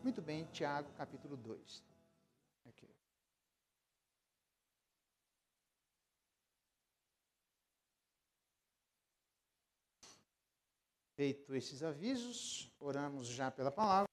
Muito bem, Tiago, capítulo 2. Aqui. Feito esses avisos, oramos já pela palavra.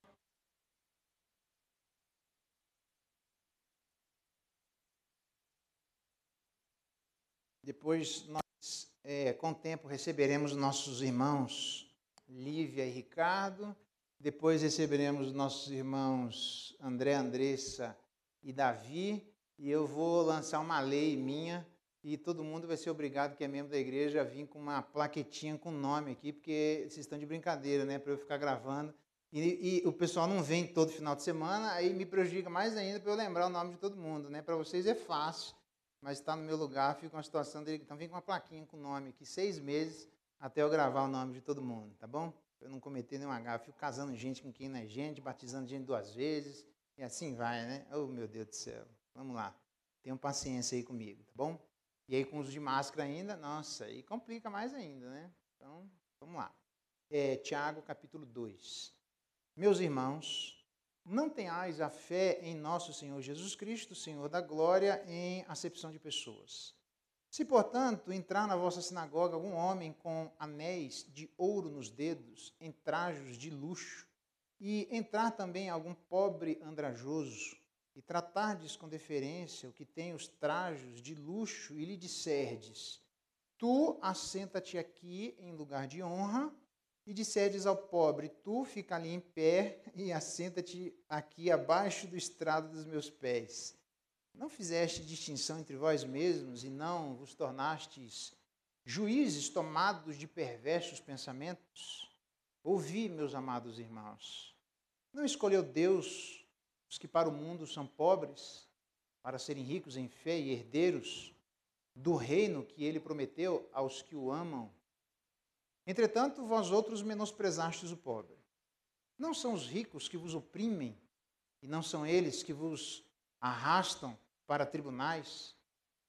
Depois nós, com o tempo, receberemos nossos irmãos Lívia e Ricardo. Depois receberemos nossos irmãos André, Andressa e Davi. E eu vou lançar uma lei minha e todo mundo vai ser obrigado, que é membro da igreja, a vir com uma plaquetinha com nome aqui, porque vocês estão de brincadeira, né? Para eu ficar gravando. E o pessoal não vem todo final de semana, aí me prejudica mais ainda para eu lembrar o nome de todo mundo, né? Para vocês é fácil, mas está no meu lugar, fica uma situação dele. Então vem com uma plaquinha com nome aqui, 6 meses, até eu gravar o nome de todo mundo, tá bom? Para eu não cometer nenhum gafe. Fico casando gente com quem não é gente, batizando gente 2 vezes, e assim vai, né? Oh, meu Deus do céu. Vamos lá. Tenham paciência aí comigo, tá bom? E aí, com o uso de máscara ainda, nossa, aí complica mais ainda, né? Então, vamos lá. Tiago, capítulo 2. Meus irmãos, não tenhais a fé em nosso Senhor Jesus Cristo, Senhor da glória, em acepção de pessoas. Se, portanto, entrar na vossa sinagoga algum homem com anéis de ouro nos dedos, em trajos de luxo, e entrar também algum pobre andrajoso, e tratardes com deferência o que tem os trajos de luxo, e lhe disserdes: tu assenta-te aqui em lugar de honra, e disserdes ao pobre: tu fica ali em pé, e assenta-te aqui abaixo do estrado dos meus pés. Não fizeste distinção entre vós mesmos, e não vos tornastes juízes tomados de perversos pensamentos? Ouvi, meus amados irmãos. Não escolheu Deus os que para o mundo são pobres, para serem ricos em fé e herdeiros do reino que ele prometeu aos que o amam? Entretanto, vós outros menosprezastes o pobre. Não são os ricos que vos oprimem, e não são eles que vos arrastam para tribunais?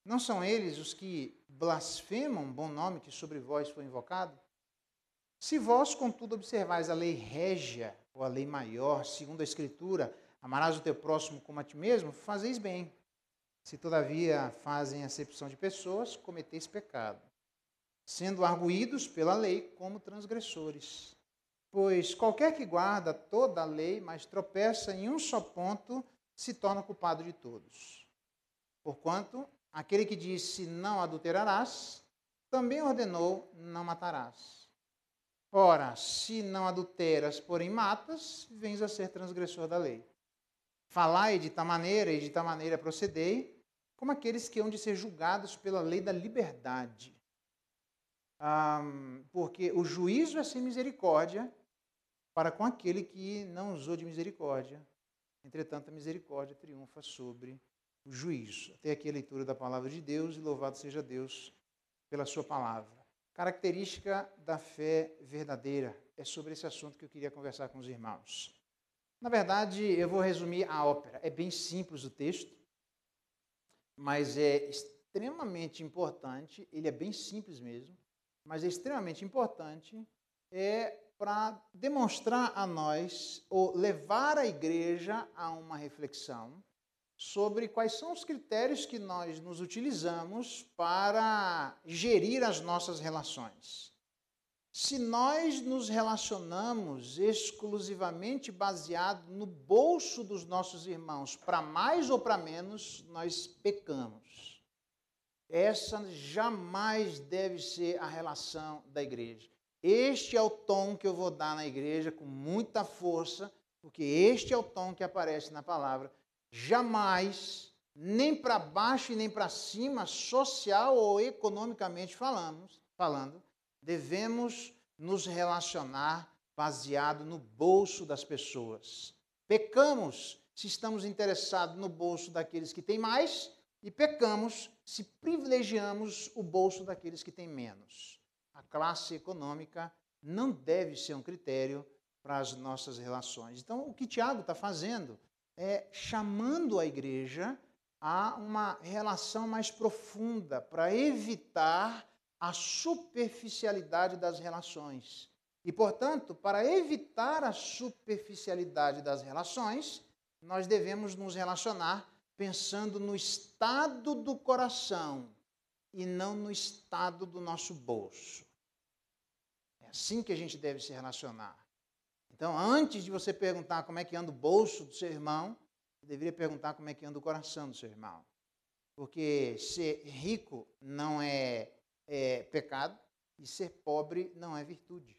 Não são eles os que blasfemam o bom nome que sobre vós foi invocado? Se vós, contudo, observais a lei régia, ou a lei maior, segundo a Escritura, amarás o teu próximo como a ti mesmo, fazeis bem. Se, todavia, fazem acepção de pessoas, cometeis pecado, sendo arguídos pela lei como transgressores. Pois qualquer que guarda toda a lei, mas tropeça em um só ponto, se torna culpado de todos. Porquanto, aquele que disse não adulterarás, também ordenou não matarás. Ora, se não adulteras, porém matas, vens a ser transgressor da lei. Falai de tal maneira e de tal maneira procedei, como aqueles que hão de ser julgados pela lei da liberdade. Porque o juízo é sem misericórdia para com aquele que não usou de misericórdia. Entretanto, a misericórdia triunfa sobre o juízo. Até aqui a leitura da palavra de Deus, e louvado seja Deus pela sua palavra. Característica da fé verdadeira. É sobre esse assunto que eu queria conversar com os irmãos. Na verdade, eu vou resumir a ópera. É bem simples o texto, mas é extremamente importante. Ele é bem simples mesmo, mas é extremamente importante para demonstrar a nós, ou levar a igreja a uma reflexão sobre quais são os critérios que nós nos utilizamos para gerir as nossas relações. Se nós nos relacionamos exclusivamente baseado no bolso dos nossos irmãos, para mais ou para menos, nós pecamos. Essa jamais deve ser a relação da igreja. Este é o tom que eu vou dar na igreja com muita força, porque este é o tom que aparece na palavra. Jamais, nem para baixo e nem para cima, social ou economicamente falando, devemos nos relacionar baseado no bolso das pessoas. Pecamos se estamos interessados no bolso daqueles que têm mais, e pecamos se privilegiamos o bolso daqueles que têm menos. A classe econômica não deve ser um critério para as nossas relações. Então, o que Tiago está fazendo é chamando a igreja a uma relação mais profunda, para evitar a superficialidade das relações. E, portanto, para evitar a superficialidade das relações, nós devemos nos relacionar pensando no estado do coração e não no estado do nosso bolso. É assim que a gente deve se relacionar. Então, antes de você perguntar como é que anda o bolso do seu irmão, você deveria perguntar como é que anda o coração do seu irmão. Porque ser rico não é pecado e ser pobre não é virtude.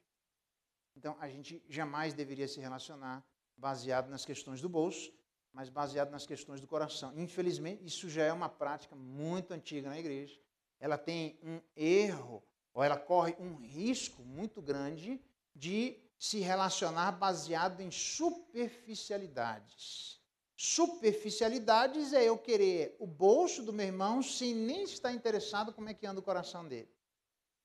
Então, a gente jamais deveria se relacionar baseado nas questões do bolso, mas baseado nas questões do coração. Infelizmente, isso já é uma prática muito antiga na igreja. Ela tem um erro, ou ela corre um risco muito grande de se relacionar baseado em superficialidades. Superficialidades é eu querer o bolso do meu irmão sem nem estar interessado como é que anda o coração dele.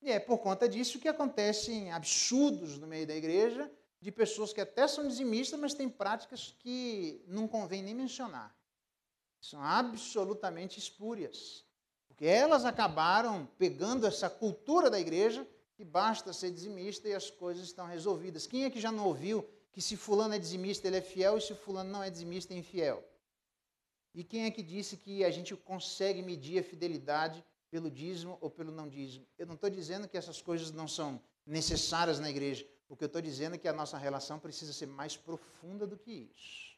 E é por conta disso que acontecem absurdos no meio da igreja, de pessoas que até são dizimistas, mas têm práticas que não convém nem mencionar. São absolutamente espúrias. Porque elas acabaram pegando essa cultura da igreja, que basta ser dizimista e as coisas estão resolvidas. Quem é que já não ouviu que se fulano é dizimista, ele é fiel, e se fulano não é dizimista, é infiel? E quem é que disse que a gente consegue medir a fidelidade pelo dízimo ou pelo não dízimo? Eu não estou dizendo que essas coisas não são necessárias na igreja. O que eu estou dizendo é que a nossa relação precisa ser mais profunda do que isso.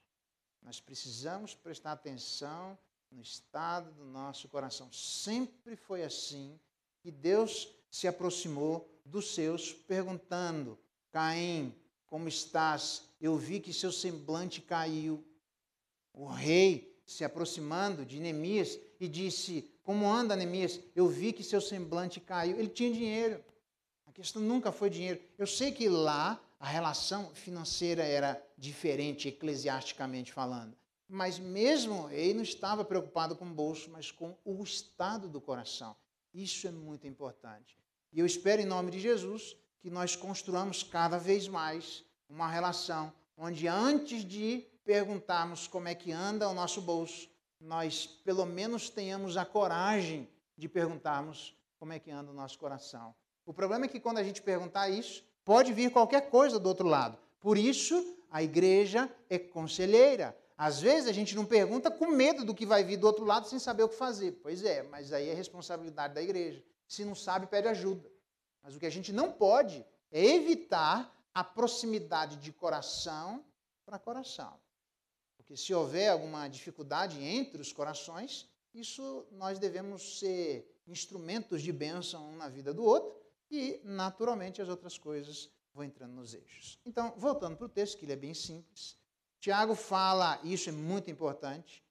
Nós precisamos prestar atenção no estado do nosso coração. Sempre foi assim que Deus se aproximou dos seus perguntando: Caim, como estás? Eu vi que seu semblante caiu. O rei se aproximando de Neemias e disse: como anda, Neemias? Eu vi que seu semblante caiu. Ele tinha dinheiro. A questão nunca foi dinheiro. Eu sei que lá a relação financeira era diferente, eclesiasticamente falando. Mas mesmo ele não estava preocupado com o bolso, mas com o estado do coração. Isso é muito importante. E eu espero, em nome de Jesus, que nós construamos cada vez mais uma relação onde, antes de perguntarmos como é que anda o nosso bolso, nós pelo menos tenhamos a coragem de perguntarmos como é que anda o nosso coração. O problema é que quando a gente perguntar isso, pode vir qualquer coisa do outro lado. Por isso, a igreja é conselheira. Às vezes a gente não pergunta com medo do que vai vir do outro lado sem saber o que fazer. Pois é, mas aí é responsabilidade da igreja. Se não sabe, pede ajuda. Mas o que a gente não pode é evitar a proximidade de coração para coração. Porque se houver alguma dificuldade entre os corações, isso nós devemos ser instrumentos de bênção um na vida do outro e, naturalmente, as outras coisas vão entrando nos eixos. Então, voltando para o texto, que ele é bem simples, Tiago fala, e isso é muito importante,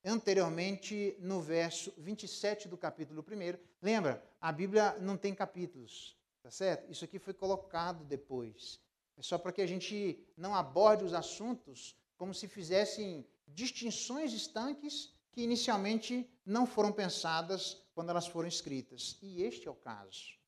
anteriormente no verso 27 do capítulo 1. Lembra, a Bíblia não tem capítulos, tá certo? Isso aqui foi colocado depois. É só para que a gente não aborde os assuntos como se fizessem distinções estanques que inicialmente não foram pensadas quando elas foram escritas. E este é o caso.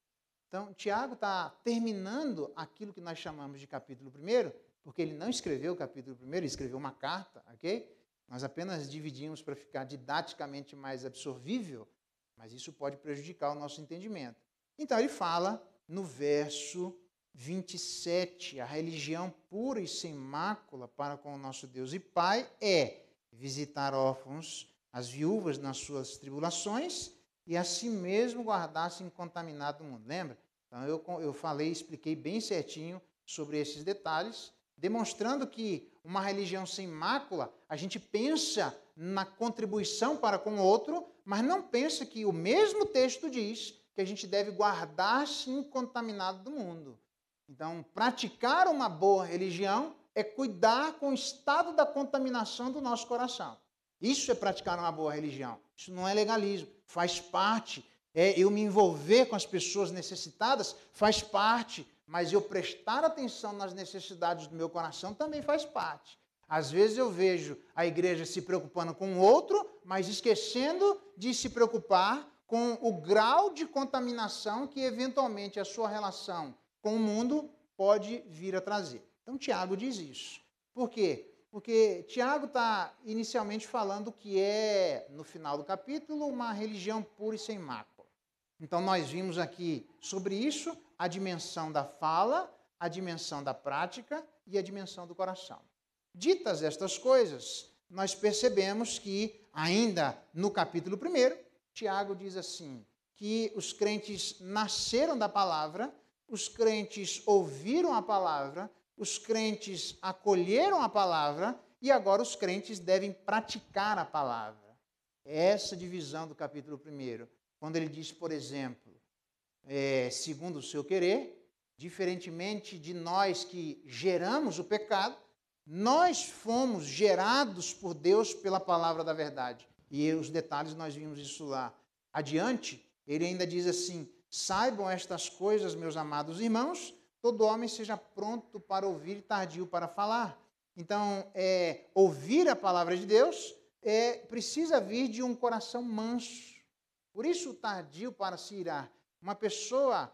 Então, Tiago está terminando aquilo que nós chamamos de capítulo 1, porque ele não escreveu o capítulo 1, ele escreveu uma carta, ok? Nós apenas dividimos para ficar didaticamente mais absorvível, mas isso pode prejudicar o nosso entendimento. Então, ele fala no verso 27, a religião pura e sem mácula para com o nosso Deus e Pai é visitar órfãos, as viúvas nas suas tribulações e a si mesmo guardar-se incontaminado do mundo. Lembra? Então eu falei, expliquei bem certinho sobre esses detalhes, demonstrando que uma religião sem mácula, a gente pensa na contribuição para com o outro, mas não pensa que o mesmo texto diz que a gente deve guardar-se incontaminado do mundo. Então, praticar uma boa religião é cuidar com o estado da contaminação do nosso coração. Isso é praticar uma boa religião. Isso não é legalismo, faz parte. Eu me envolver com as pessoas necessitadas faz parte, mas eu prestar atenção nas necessidades do meu coração também faz parte. Às vezes eu vejo a igreja se preocupando com o outro, mas esquecendo de se preocupar com o grau de contaminação que eventualmente a sua relação com o mundo pode vir a trazer. Então, Tiago diz isso. Por quê? Porque Tiago está inicialmente falando que é, no final do capítulo, uma religião pura e sem mácula. Então, nós vimos aqui sobre isso a dimensão da fala, a dimensão da prática e a dimensão do coração. Ditas estas coisas, nós percebemos que, ainda no capítulo 1, Tiago diz assim, que os crentes nasceram da palavra, os crentes ouviram a palavra, os crentes acolheram a palavra e agora os crentes devem praticar a palavra. Essa divisão do capítulo 1, quando ele diz, por exemplo, segundo o seu querer, diferentemente de nós que geramos o pecado, nós fomos gerados por Deus pela palavra da verdade. E os detalhes nós vimos isso lá. Adiante, ele ainda diz assim, saibam estas coisas, meus amados irmãos, todo homem seja pronto para ouvir e tardio para falar. Então, ouvir a palavra de Deus precisa vir de um coração manso. Por isso, o tardio para se irar. Uma pessoa,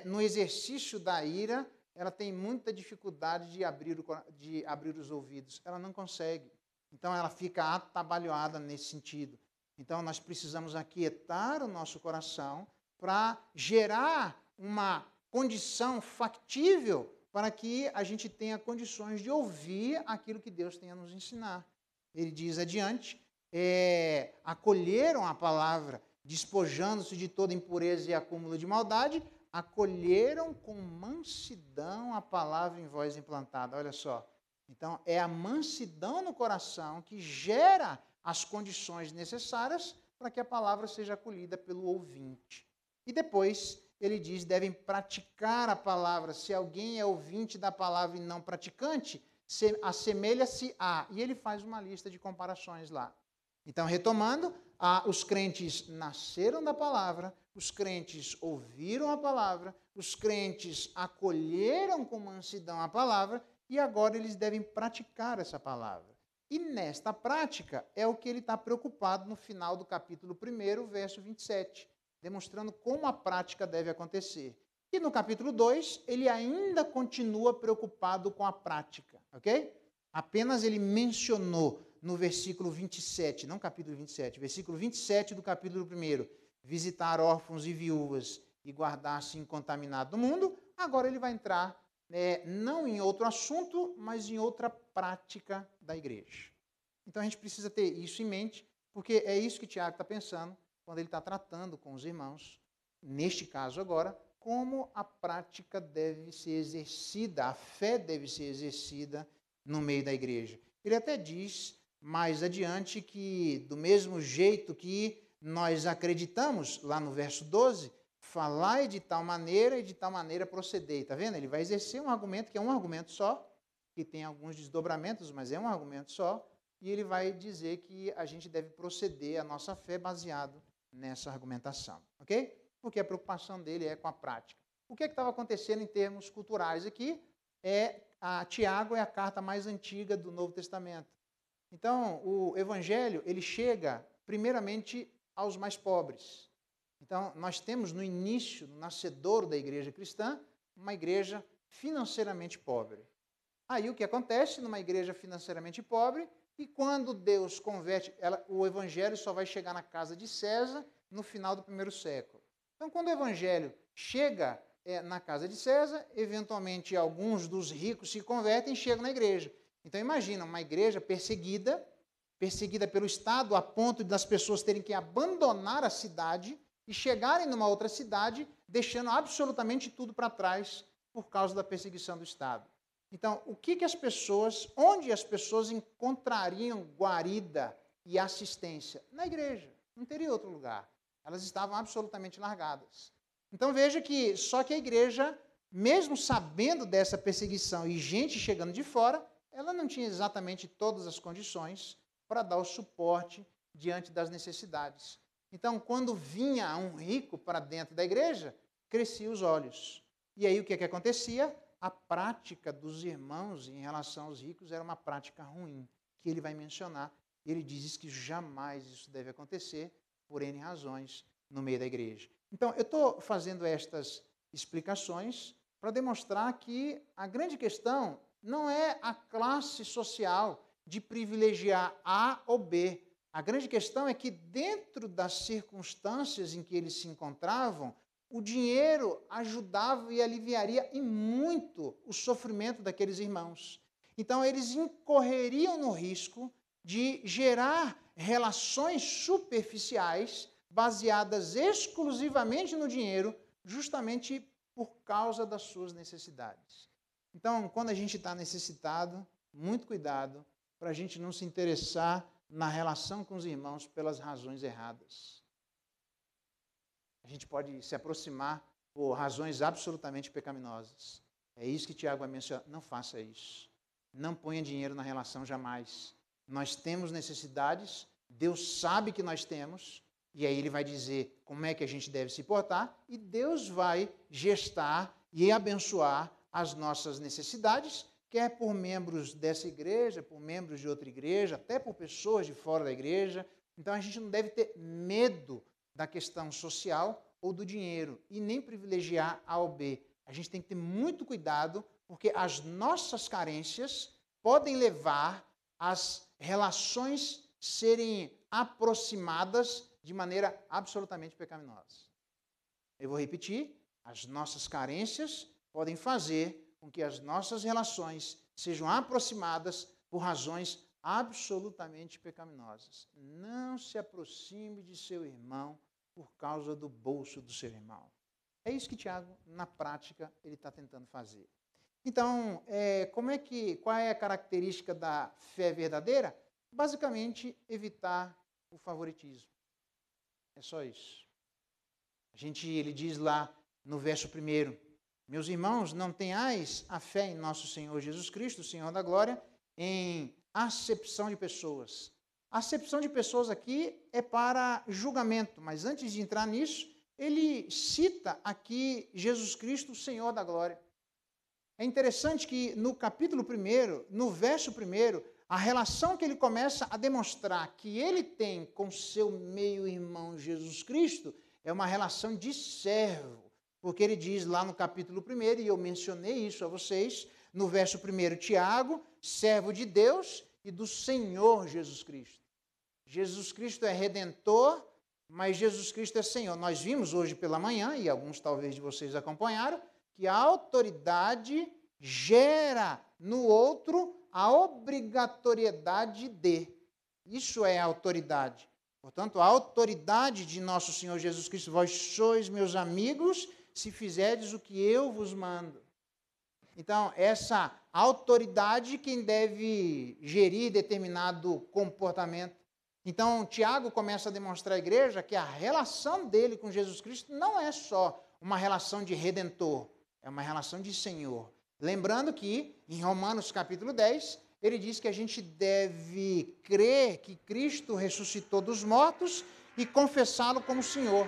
no exercício da ira, ela tem muita dificuldade de abrir os ouvidos. Ela não consegue. Então, ela fica atabalhoada nesse sentido. Então, nós precisamos aquietar o nosso coração para gerar uma condição factível para que a gente tenha condições de ouvir aquilo que Deus tem a nos ensinar. Ele diz adiante, acolheram a palavra, despojando-se de toda impureza e acúmulo de maldade, acolheram com mansidão a palavra em voz implantada. Olha só. Então, é a mansidão no coração que gera as condições necessárias para que a palavra seja acolhida pelo ouvinte. E depois, ele diz, devem praticar a palavra. Se alguém é ouvinte da palavra e não praticante, assemelha-se a... E ele faz uma lista de comparações lá. Então, retomando, os crentes nasceram da palavra, os crentes ouviram a palavra, os crentes acolheram com mansidão a palavra e agora eles devem praticar essa palavra. E nesta prática é o que ele está preocupado no final do capítulo 1, verso 27, demonstrando como a prática deve acontecer. E no capítulo 2, ele ainda continua preocupado com a prática, ok? Apenas ele mencionou no versículo 27, não capítulo 27, versículo 27 do capítulo 1, visitar órfãos e viúvas e guardar-se incontaminado do mundo. Agora ele vai entrar, não em outro assunto, mas em outra prática da igreja. Então a gente precisa ter isso em mente, porque é isso que Tiago está pensando quando ele está tratando com os irmãos, neste caso agora, como a prática deve ser exercida, a fé deve ser exercida no meio da igreja. Ele até diz mais adiante que, do mesmo jeito que nós acreditamos, lá no verso 12, falai de tal maneira e de tal maneira procedei. Está vendo? Ele vai exercer um argumento que é um argumento só, que tem alguns desdobramentos, mas é um argumento só, e ele vai dizer que a gente deve proceder a nossa fé baseado nessa argumentação, ok? Porque a preocupação dele é com a prática. O que estava acontecendo em termos culturais aqui? Tiago é a carta mais antiga do Novo Testamento. Então, o Evangelho, ele chega primeiramente aos mais pobres. Então, nós temos no início, no nascedouro da igreja cristã, uma igreja financeiramente pobre. Aí o que acontece numa igreja financeiramente pobre? E quando Deus converte, o Evangelho só vai chegar na casa de César no final do 1º século. Então, quando o Evangelho chega na casa de César, eventualmente alguns dos ricos se convertem e chegam na igreja. Então, imagina uma igreja perseguida pelo Estado a ponto das pessoas terem que abandonar a cidade e chegarem numa outra cidade, deixando absolutamente tudo para trás por causa da perseguição do Estado. Então, onde as pessoas encontrariam guarida e assistência? Na igreja, não teria outro lugar. Elas estavam absolutamente largadas. Então, veja que só que a igreja, mesmo sabendo dessa perseguição e gente chegando de fora, ela não tinha exatamente todas as condições para dar o suporte diante das necessidades. Então, quando vinha um rico para dentro da igreja, crescia os olhos. E aí o que acontecia? A prática dos irmãos em relação aos ricos era uma prática ruim, que ele vai mencionar. Ele diz que jamais isso deve acontecer, por N razões, no meio da igreja. Então, eu estou fazendo estas explicações para demonstrar que a grande questão não é a classe social de privilegiar A ou B. A grande questão é que, dentro das circunstâncias em que eles se encontravam, o dinheiro ajudava e aliviaria em muito o sofrimento daqueles irmãos. Então, eles incorreriam no risco de gerar relações superficiais baseadas exclusivamente no dinheiro, justamente por causa das suas necessidades. Então, quando a gente está necessitado, muito cuidado para a gente não se interessar na relação com os irmãos pelas razões erradas. A gente pode se aproximar por razões absolutamente pecaminosas. É isso que Tiago vai mencionar. Não faça isso. Não ponha dinheiro na relação jamais. Nós temos necessidades, Deus sabe que nós temos, e aí ele vai dizer como é que a gente deve se portar, e Deus vai gestar e abençoar as nossas necessidades, quer por membros dessa igreja, por membros de outra igreja, até por pessoas de fora da igreja. Então a gente não deve ter medo da questão social ou do dinheiro, e nem privilegiar A ou B. A gente tem que ter muito cuidado, porque as nossas carências podem levar as relações serem aproximadas de maneira absolutamente pecaminosa. Eu vou repetir, as nossas carências podem fazer com que as nossas relações sejam aproximadas por razões absolutamente pecaminosas. Não se aproxime de seu irmão por causa do bolso do seu irmão. É isso que Tiago, na prática, ele está tentando fazer. Então, qual é a característica da fé verdadeira? Basicamente, evitar o favoritismo. É só isso. Ele diz lá no verso 1, meus irmãos, não tenhais a fé em nosso Senhor Jesus Cristo, o Senhor da glória, em acepção de pessoas. A acepção de pessoas aqui é para julgamento, mas antes de entrar nisso, ele cita aqui Jesus Cristo, o Senhor da glória. É interessante que no capítulo 1, no verso 1, a relação que ele começa a demonstrar que ele tem com seu meio-irmão Jesus Cristo é uma relação de servo. Porque ele diz lá no capítulo 1, e eu mencionei isso a vocês, no verso 1, Tiago, servo de Deus e do Senhor Jesus Cristo. Jesus Cristo é redentor, mas Jesus Cristo é Senhor. Nós vimos hoje pela manhã, e alguns talvez de vocês acompanharam, que a autoridade gera no outro a obrigatoriedade de. Isso é a autoridade. Portanto, a autoridade de nosso Senhor Jesus Cristo, vós sois meus amigos, se fizerdes o que eu vos mando. Então, essa autoridade quem deve gerir determinado comportamento. Então, Tiago começa a demonstrar à igreja que a relação dele com Jesus Cristo não é só uma relação de redentor, é uma relação de Senhor. Lembrando que, em Romanos capítulo 10, ele diz que a gente deve crer que Cristo ressuscitou dos mortos e confessá-lo como Senhor.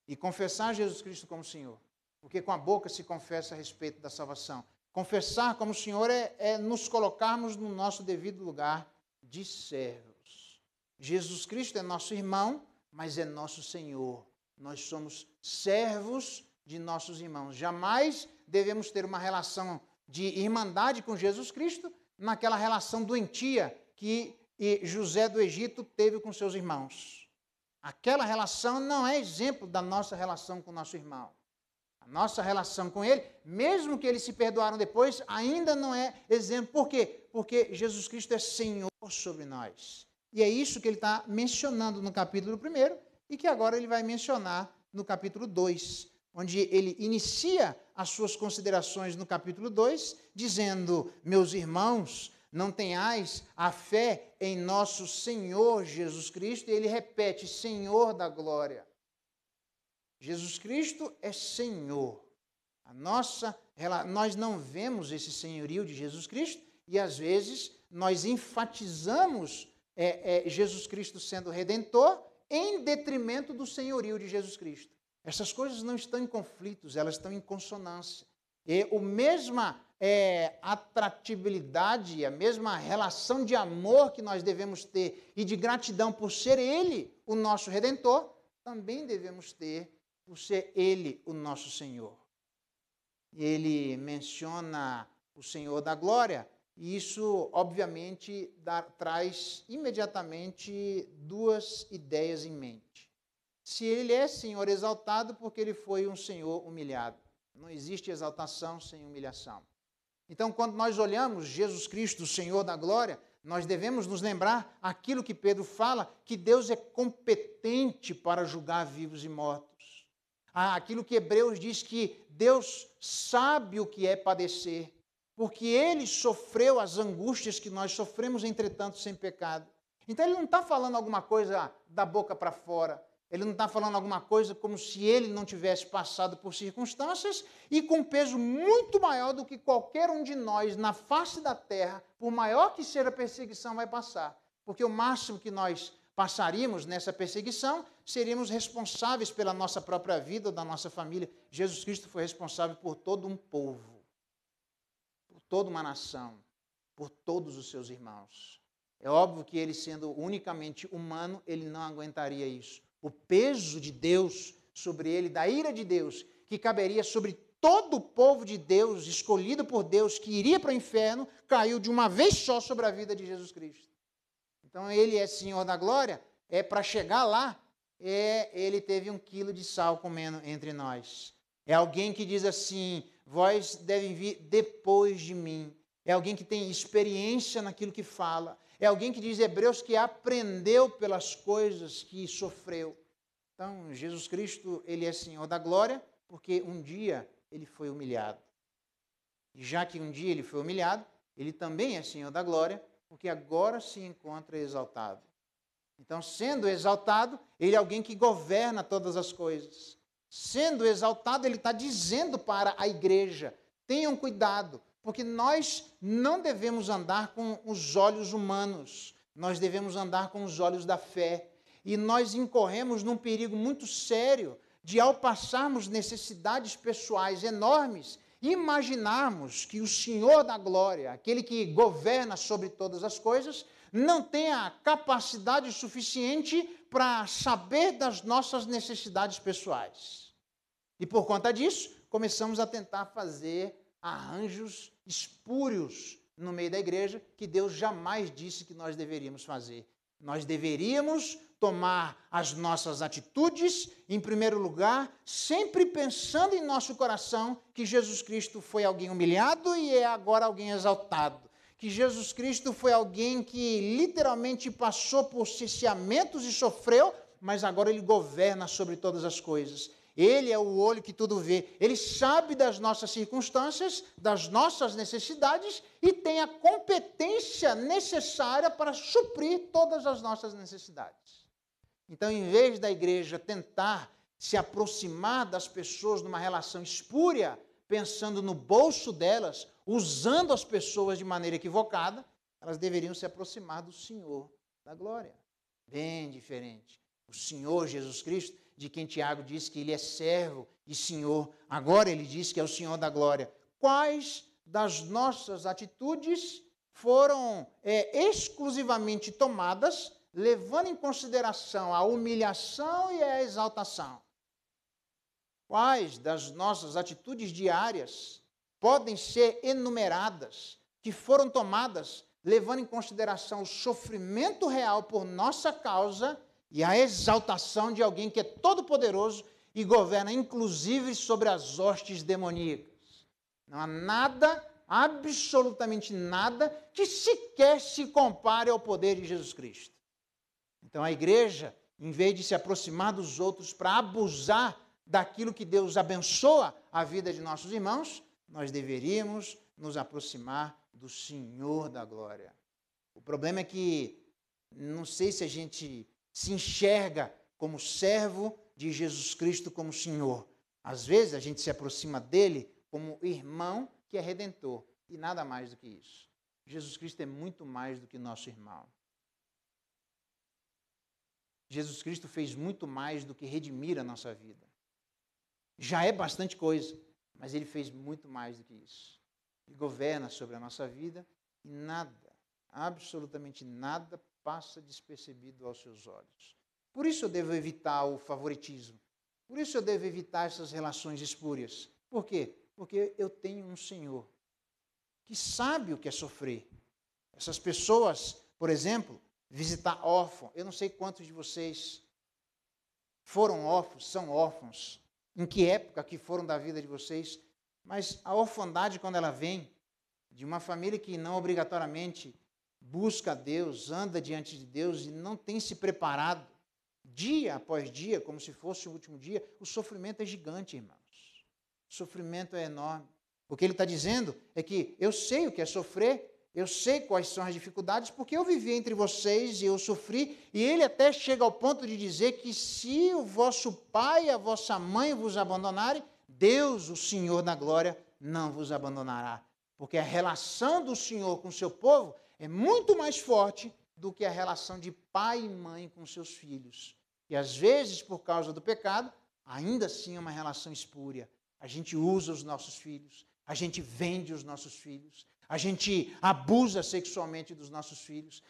E confessar Jesus Cristo como Senhor. Porque com a boca se confessa a respeito da salvação. Confessar como Senhor é nos colocarmos no nosso devido lugar de servos. Jesus Cristo é nosso irmão, mas é nosso Senhor. Nós somos servos de nossos irmãos. Jamais devemos ter uma relação de irmandade com Jesus Cristo naquela relação doentia que José do Egito teve com seus irmãos. Aquela relação não é exemplo da nossa relação com o nosso irmão. A nossa relação com ele, mesmo que eles se perdoaram depois, ainda não é exemplo. Por quê? Porque Jesus Cristo é Senhor sobre nós. E é isso que ele está mencionando no capítulo 1 e que agora ele vai mencionar no capítulo 2, onde ele inicia as suas considerações no capítulo 2, dizendo, meus irmãos, não tenhais a fé em nosso Senhor Jesus Cristo, e ele repete, Senhor da glória. Jesus Cristo é Senhor. Nós não vemos esse senhorio de Jesus Cristo e, às vezes, nós enfatizamos Jesus Cristo sendo Redentor em detrimento do senhorio de Jesus Cristo. Essas coisas não estão em conflitos, elas estão em consonância. E a mesma atratividade, a mesma relação de amor que nós devemos ter e de gratidão por ser Ele o nosso Redentor, também devemos ter por ser Ele o nosso Senhor. Ele menciona o Senhor da glória E isso, obviamente, traz imediatamente duas ideias em mente. Se ele é Senhor exaltado, porque ele foi um Senhor humilhado. Não existe exaltação sem humilhação. Então, quando nós olhamos Jesus Cristo, o Senhor da glória, nós devemos nos lembrar aquilo que Pedro fala, que Deus é competente para julgar vivos e mortos. Aquilo que Hebreus diz que Deus sabe o que é padecer, porque Ele sofreu as angústias que nós sofremos, entretanto, sem pecado. Então, Ele não está falando alguma coisa da boca para fora. Ele não está falando alguma coisa como se ele não tivesse passado por circunstâncias e com peso muito maior do que qualquer um de nós na face da terra, por maior que seja a perseguição, vai passar. Porque o máximo que nós passaríamos nessa perseguição, seríamos responsáveis pela nossa própria vida ou da nossa família. Jesus Cristo foi responsável por todo um povo, por toda uma nação, por todos os seus irmãos. É óbvio que ele, sendo unicamente humano, ele não aguentaria isso. O peso de Deus sobre ele, da ira de Deus, que caberia sobre todo o povo de Deus, escolhido por Deus, que iria para o inferno, caiu de uma vez só sobre a vida de Jesus Cristo. Então, ele é Senhor da glória, para chegar lá, ele teve 1 quilo de sal comendo entre nós. É alguém que diz assim, vós devem vir depois de mim. É alguém que tem experiência naquilo que fala. É alguém que diz Hebreus que aprendeu pelas coisas que sofreu. Então, Jesus Cristo, ele é Senhor da glória, porque um dia ele foi humilhado. E já que um dia ele foi humilhado, ele também é Senhor da glória, porque agora se encontra exaltado. Então, sendo exaltado, ele é alguém que governa todas as coisas. Sendo exaltado, ele está dizendo para a igreja, tenham cuidado, porque nós não devemos andar com os olhos humanos, nós devemos andar com os olhos da fé. E nós incorremos num perigo muito sério de, ao passarmos necessidades pessoais enormes, imaginarmos que o Senhor da glória, aquele que governa sobre todas as coisas, não tem a capacidade suficiente para saber das nossas necessidades pessoais. E por conta disso, começamos a tentar fazer arranjos espúrios no meio da igreja que Deus jamais disse que nós deveríamos fazer. Nós deveríamos tomar as nossas atitudes, em primeiro lugar, sempre pensando em nosso coração que Jesus Cristo foi alguém humilhado e é agora alguém exaltado. Que Jesus Cristo foi alguém que literalmente passou por cerceamentos e sofreu, mas agora ele governa sobre todas as coisas. Ele é o olho que tudo vê. Ele sabe das nossas circunstâncias, das nossas necessidades e tem a competência necessária para suprir todas as nossas necessidades. Então, em vez da igreja tentar se aproximar das pessoas numa relação espúria, pensando no bolso delas, usando as pessoas de maneira equivocada, elas deveriam se aproximar do Senhor da glória. Bem diferente. O Senhor Jesus Cristo, de quem Tiago diz que ele é servo e Senhor, agora ele diz que é o Senhor da glória. Quais das nossas atitudes foram exclusivamente tomadas, levando em consideração a humilhação e a exaltação? Quais das nossas atitudes diárias podem ser enumeradas, que foram tomadas, levando em consideração o sofrimento real por nossa causa e a exaltação de alguém que é todo-poderoso e governa, inclusive, sobre as hostes demoníacas? Não há nada, absolutamente nada, que sequer se compare ao poder de Jesus Cristo. Então, a igreja, em vez de se aproximar dos outros para abusar daquilo que Deus abençoa a vida de nossos irmãos, nós deveríamos nos aproximar do Senhor da glória. O problema é que, não sei se a gente se enxerga como servo de Jesus Cristo como Senhor. Às vezes a gente se aproxima dele como irmão que é redentor, e nada mais do que isso. Jesus Cristo é muito mais do que nosso irmão. Jesus Cristo fez muito mais do que redimir a nossa vida. Já é bastante coisa, mas ele fez muito mais do que isso. Ele governa sobre a nossa vida e nada, absolutamente nada, passa despercebido aos seus olhos. Por isso eu devo evitar o favoritismo. Por isso eu devo evitar essas relações espúrias. Por quê? Porque eu tenho um Senhor que sabe o que é sofrer. Essas pessoas, por exemplo, visitar órfão. Eu não sei quantos de vocês foram órfãos, são órfãos, em que época que foram da vida de vocês, mas a orfandade, quando ela vem de uma família que não obrigatoriamente busca a Deus, anda diante de Deus e não tem se preparado dia após dia, como se fosse o último dia, o sofrimento é gigante, irmãos. O sofrimento é enorme. O que ele está dizendo é que eu sei o que é sofrer, eu sei quais são as dificuldades, porque eu vivi entre vocês e eu sofri, e ele até chega ao ponto de dizer que se o vosso pai e a vossa mãe vos abandonarem, Deus, o Senhor da glória, não vos abandonará. Porque a relação do Senhor com o seu povo é muito mais forte do que a relação de pai e mãe com seus filhos. E às vezes, por causa do pecado, ainda assim é uma relação espúria. A gente usa os nossos filhos, a gente vende os nossos filhos, a gente abusa sexualmente dos nossos filhos.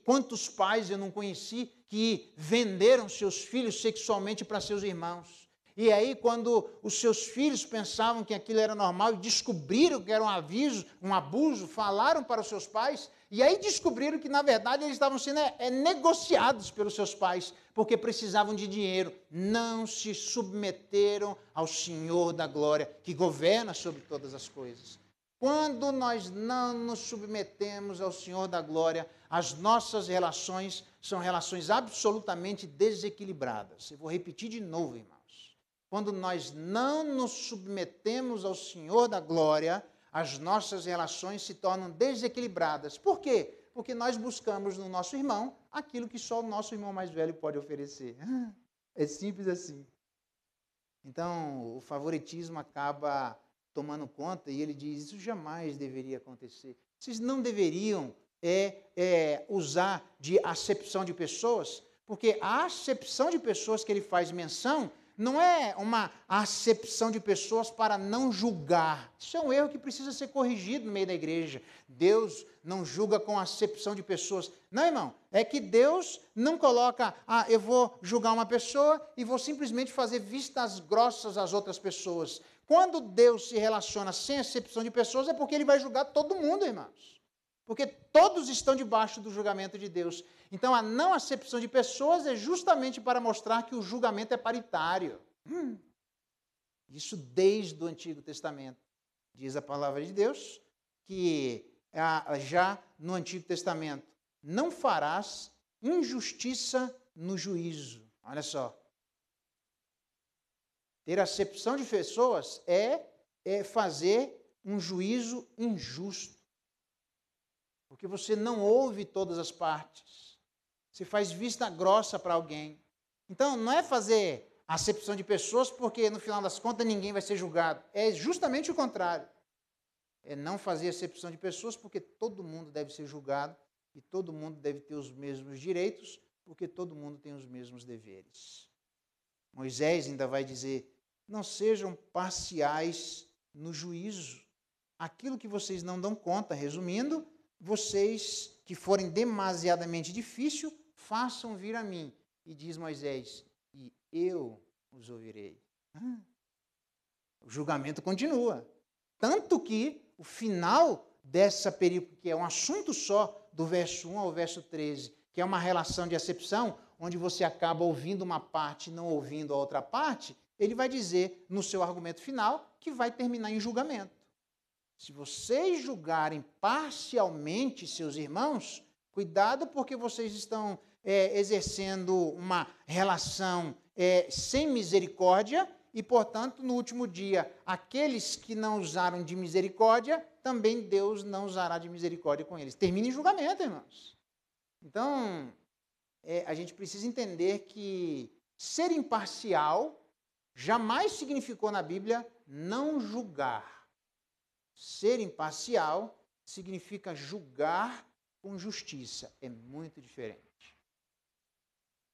Quantos pais eu não conheci que venderam seus filhos sexualmente para seus irmãos? E aí, quando os seus filhos pensavam que aquilo era normal e descobriram que era um abuso, falaram para os seus pais, e aí descobriram que, na verdade, eles estavam sendo negociados pelos seus pais, porque precisavam de dinheiro. Não se submeteram ao Senhor da glória, que governa sobre todas as coisas. Quando nós não nos submetemos ao Senhor da glória, as nossas relações são relações absolutamente desequilibradas. Eu vou repetir de novo, irmãos. Quando nós não nos submetemos ao Senhor da glória, as nossas relações se tornam desequilibradas. Por quê? Porque nós buscamos no nosso irmão aquilo que só o nosso irmão mais velho pode oferecer. É simples assim. Então, o favoritismo acaba tomando conta e ele diz, isso jamais deveria acontecer. Vocês não deveriam usar de acepção de pessoas, porque a acepção de pessoas que ele faz menção não é uma acepção de pessoas para não julgar. Isso é um erro que precisa ser corrigido no meio da igreja. Deus não julga com acepção de pessoas. Não, irmão, é que Deus não coloca, eu vou julgar uma pessoa e vou simplesmente fazer vistas grossas às outras pessoas. Quando Deus se relaciona sem acepção de pessoas, é porque ele vai julgar todo mundo, irmãos. Porque todos estão debaixo do julgamento de Deus. Então, a não acepção de pessoas é justamente para mostrar que o julgamento é paritário. Isso desde o Antigo Testamento. Diz a palavra de Deus que já no Antigo Testamento não farás injustiça no juízo. Olha só. Ter acepção de pessoas é fazer um juízo injusto. Porque você não ouve todas as partes. Você faz vista grossa para alguém. Então, não é fazer acepção de pessoas porque, no final das contas, ninguém vai ser julgado. É justamente o contrário. É não fazer acepção de pessoas porque todo mundo deve ser julgado e todo mundo deve ter os mesmos direitos porque todo mundo tem os mesmos deveres. Moisés ainda vai dizer, não sejam parciais no juízo. Aquilo que vocês não dão conta, resumindo, vocês que forem demasiadamente difícil, façam vir a mim. E diz Moisés, e eu os ouvirei. O julgamento continua. Tanto que o final dessa perícope, que é um assunto só, do verso 1 ao verso 13, que é uma relação de acepção, onde você acaba ouvindo uma parte e não ouvindo a outra parte, ele vai dizer, no seu argumento final, que vai terminar em julgamento. Se vocês julgarem parcialmente seus irmãos, cuidado porque vocês estão exercendo uma relação sem misericórdia e, portanto, no último dia, aqueles que não usaram de misericórdia, também Deus não usará de misericórdia com eles. Termina em julgamento, irmãos. Então, a gente precisa entender que ser imparcial jamais significou na Bíblia não julgar. Ser imparcial significa julgar com justiça. É muito diferente.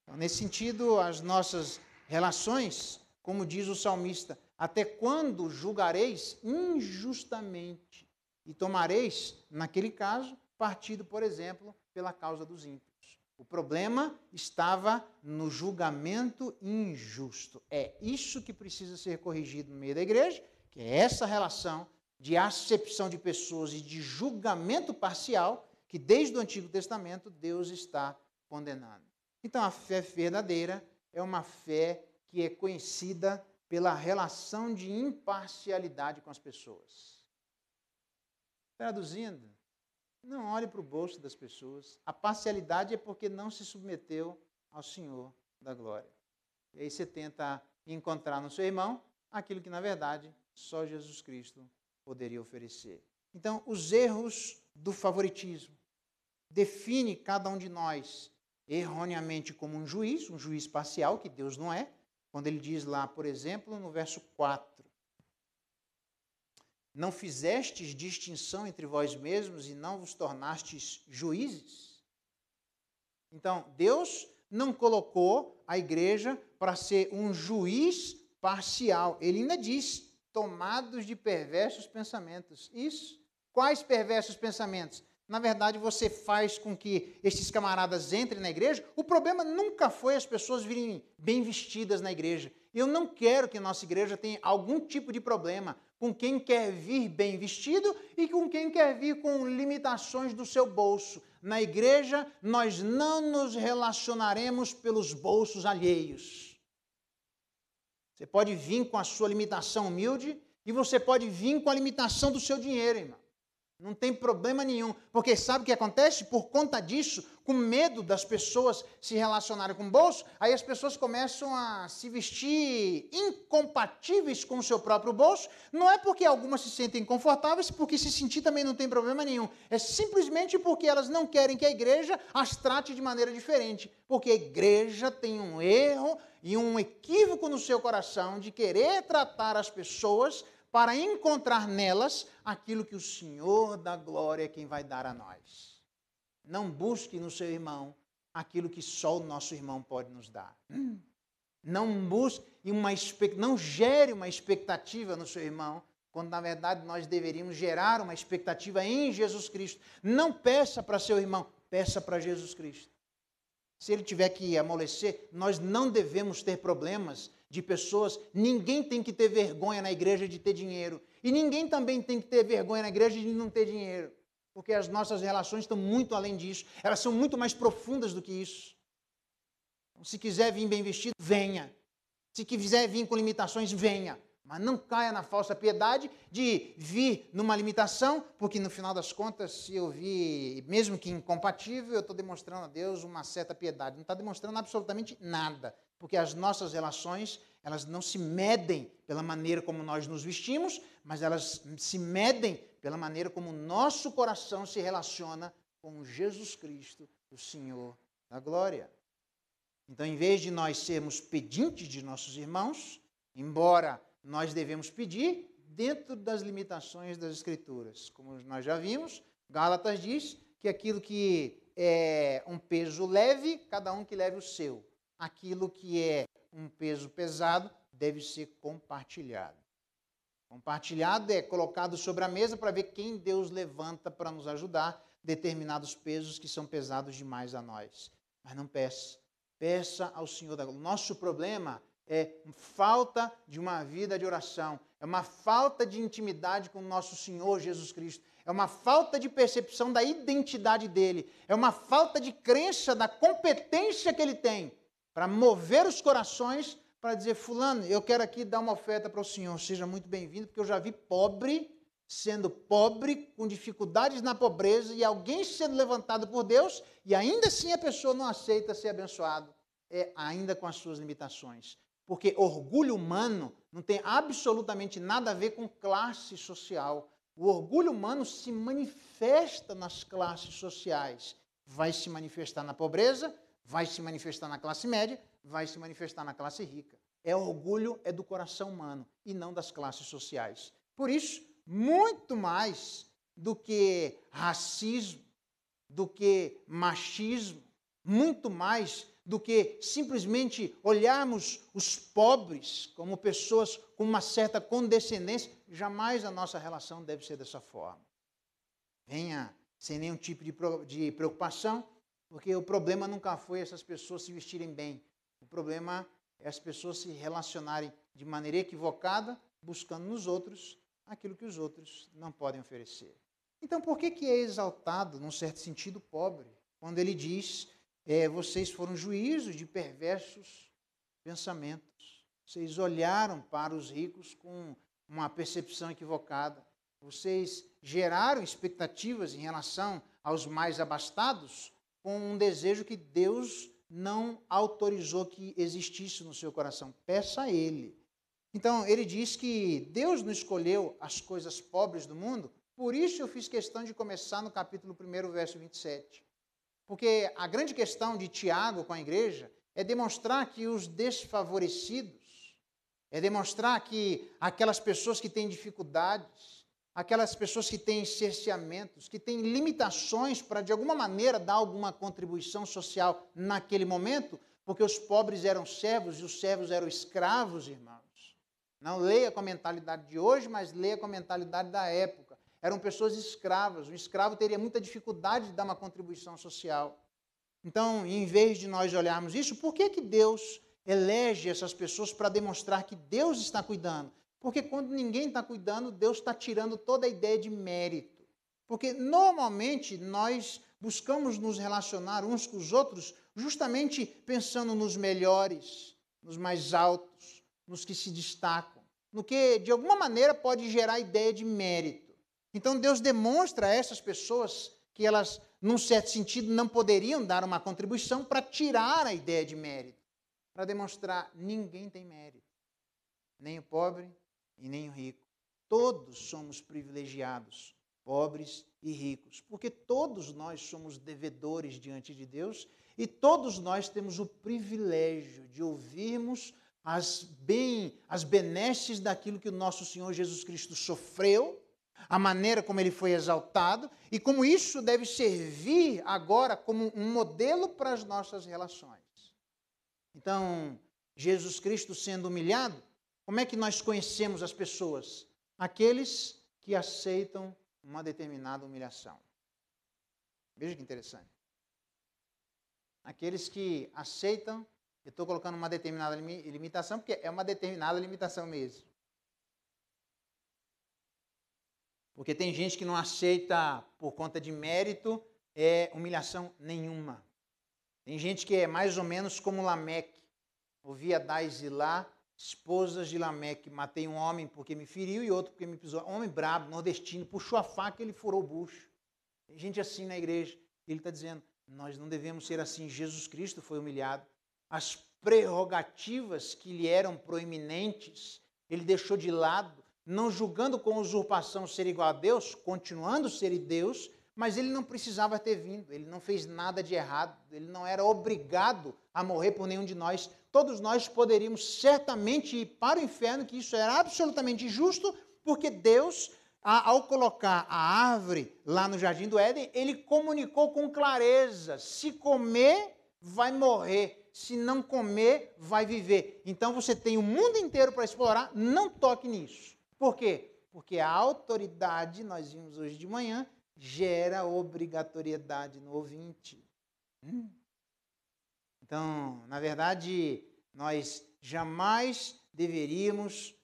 Então, nesse sentido, as nossas relações, como diz o salmista, até quando julgareis injustamente e tomareis, naquele caso, partido, por exemplo, pela causa dos ímpios. O problema estava no julgamento injusto. É isso que precisa ser corrigido no meio da igreja, que é essa relação de acepção de pessoas e de julgamento parcial que desde o Antigo Testamento Deus está condenando. Então a fé verdadeira é uma fé que é conhecida pela relação de imparcialidade com as pessoas. Traduzindo, não olhe para o bolso das pessoas. A parcialidade é porque não se submeteu ao Senhor da glória. E aí você tenta encontrar no seu irmão aquilo que, na verdade, só Jesus Cristo poderia oferecer. Então, os erros do favoritismo define cada um de nós erroneamente como um juiz parcial, que Deus não é, quando ele diz lá, por exemplo, no verso 4, não fizestes distinção entre vós mesmos e não vos tornastes juízes? Então, Deus não colocou a igreja para ser um juiz parcial. Ele ainda diz, tomados de perversos pensamentos. Isso. Quais perversos pensamentos? Na verdade, você faz com que estes camaradas entrem na igreja. O problema nunca foi as pessoas virem bem vestidas na igreja. Eu não quero que nossa igreja tenha algum tipo de problema com quem quer vir bem vestido e com quem quer vir com limitações do seu bolso. Na igreja, nós não nos relacionaremos pelos bolsos alheios. Você pode vir com a sua limitação humilde e você pode vir com a limitação do seu dinheiro, irmão. Não tem problema nenhum, porque sabe o que acontece? Por conta disso, com medo das pessoas se relacionarem com o bolso, aí as pessoas começam a se vestir incompatíveis com o seu próprio bolso. Não é porque algumas se sentem confortáveis, porque se sentir também não tem problema nenhum. É simplesmente porque elas não querem que a igreja as trate de maneira diferente. Porque a igreja tem um erro e um equívoco no seu coração de querer tratar as pessoas para encontrar nelas aquilo que o Senhor da glória é quem vai dar a nós. Não busque no seu irmão aquilo que só o nosso irmão pode nos dar. Não busque não gere uma expectativa no seu irmão, quando na verdade nós deveríamos gerar uma expectativa em Jesus Cristo. Não peça para seu irmão, peça para Jesus Cristo. Se ele tiver que amolecer, nós não devemos ter problemas de pessoas. Ninguém tem que ter vergonha na igreja de ter dinheiro. E ninguém também tem que ter vergonha na igreja de não ter dinheiro. Porque as nossas relações estão muito além disso. Elas são muito mais profundas do que isso. Se quiser vir bem vestido, venha. Se quiser vir com limitações, venha. Mas não caia na falsa piedade de vir numa limitação, porque no final das contas, se eu vir, mesmo que incompatível, eu estou demonstrando a Deus uma certa piedade. Não está demonstrando absolutamente nada, porque as nossas relações, elas não se medem pela maneira como nós nos vestimos, mas elas se medem pela maneira como o nosso coração se relaciona com Jesus Cristo, o Senhor da glória. Então, em vez de nós sermos pedintes de nossos irmãos, embora nós devemos pedir dentro das limitações das Escrituras. Como nós já vimos, Gálatas diz que aquilo que é um peso leve, cada um que leve o seu. Aquilo que é um peso pesado deve ser compartilhado. Compartilhado é colocado sobre a mesa para ver quem Deus levanta para nos ajudar, determinados pesos que são pesados demais a nós. Mas não peça. Peça ao Senhor da glória. Nosso problema é falta de uma vida de oração, é uma falta de intimidade com o nosso Senhor Jesus Cristo, é uma falta de percepção da identidade dele, é uma falta de crença da competência que ele tem para mover os corações, para dizer, fulano, eu quero aqui dar uma oferta para o Senhor, seja muito bem-vindo, porque eu já vi pobre sendo pobre, com dificuldades na pobreza, e alguém sendo levantado por Deus, e ainda assim a pessoa não aceita ser abençoado, ainda com as suas limitações. Porque orgulho humano não tem absolutamente nada a ver com classe social. O orgulho humano se manifesta nas classes sociais. Vai se manifestar na pobreza, vai se manifestar na classe média, vai se manifestar na classe rica. Orgulho é do coração humano e não das classes sociais. Por isso, muito mais do que racismo, do que machismo, muito mais do que simplesmente olharmos os pobres como pessoas com uma certa condescendência, jamais a nossa relação deve ser dessa forma. Venha sem nenhum tipo de preocupação, porque o problema nunca foi essas pessoas se vestirem bem. O problema é as pessoas se relacionarem de maneira equivocada, buscando nos outros aquilo que os outros não podem oferecer. Então, por que é exaltado, num certo sentido, pobre? Quando ele diz, vocês foram juízos de perversos pensamentos. Vocês olharam para os ricos com uma percepção equivocada. Vocês geraram expectativas em relação aos mais abastados com um desejo que Deus não autorizou que existisse no seu coração. Peça a Ele. Então, ele diz que Deus não escolheu as coisas pobres do mundo, por isso eu fiz questão de começar no capítulo 1, verso 27. Porque a grande questão de Tiago com a igreja é demonstrar que os desfavorecidos, é demonstrar que aquelas pessoas que têm dificuldades, aquelas pessoas que têm cerceamentos, que têm limitações para, de alguma maneira, dar alguma contribuição social naquele momento, porque os pobres eram servos e os servos eram escravos, irmãos. Não leia com a mentalidade de hoje, mas leia com a mentalidade da época. Eram pessoas escravas. O escravo teria muita dificuldade de dar uma contribuição social. Então, em vez de nós olharmos isso, por que Deus elege essas pessoas para demonstrar que Deus está cuidando? Porque quando ninguém está cuidando, Deus está tirando toda a ideia de mérito. Porque normalmente nós buscamos nos relacionar uns com os outros justamente pensando nos melhores, nos mais altos, nos que se destacam, no que de alguma maneira pode gerar ideia de mérito. Então Deus demonstra a essas pessoas que elas, num certo sentido, não poderiam dar uma contribuição para tirar a ideia de mérito, para demonstrar ninguém tem mérito, nem o pobre e nem o rico. Todos somos privilegiados, pobres e ricos, porque todos nós somos devedores diante de Deus e todos nós temos o privilégio de ouvirmos as benesses daquilo que o nosso Senhor Jesus Cristo sofreu, a maneira como ele foi exaltado e como isso deve servir agora como um modelo para as nossas relações. Então, Jesus Cristo sendo humilhado, como é que nós conhecemos as pessoas? Aqueles que aceitam uma determinada humilhação. Veja que interessante. Aqueles que aceitam, eu estou colocando uma determinada limitação, porque é uma determinada limitação mesmo. Porque tem gente que não aceita por conta de mérito, humilhação nenhuma. Tem gente que é mais ou menos como Lameque. Ouvia Adá e Zilá, esposas de Lameque. Matei um homem porque me feriu e outro porque me pisou. Homem brabo, nordestino, puxou a faca e ele furou o bucho. Tem gente assim na igreja. Ele está dizendo, nós não devemos ser assim. Jesus Cristo foi humilhado. As prerrogativas que lhe eram proeminentes, ele deixou de lado, não julgando com usurpação ser igual a Deus, continuando a ser Deus, mas ele não precisava ter vindo, ele não fez nada de errado, ele não era obrigado a morrer por nenhum de nós. Todos nós poderíamos certamente ir para o inferno, que isso era absolutamente justo, porque Deus, ao colocar a árvore lá no Jardim do Éden, ele comunicou com clareza, se comer, vai morrer, se não comer, vai viver. Então você tem o mundo inteiro para explorar, não toque nisso. Por quê? Porque a autoridade, nós vimos hoje de manhã, gera obrigatoriedade no ouvinte. Então, na verdade, nós jamais deveríamos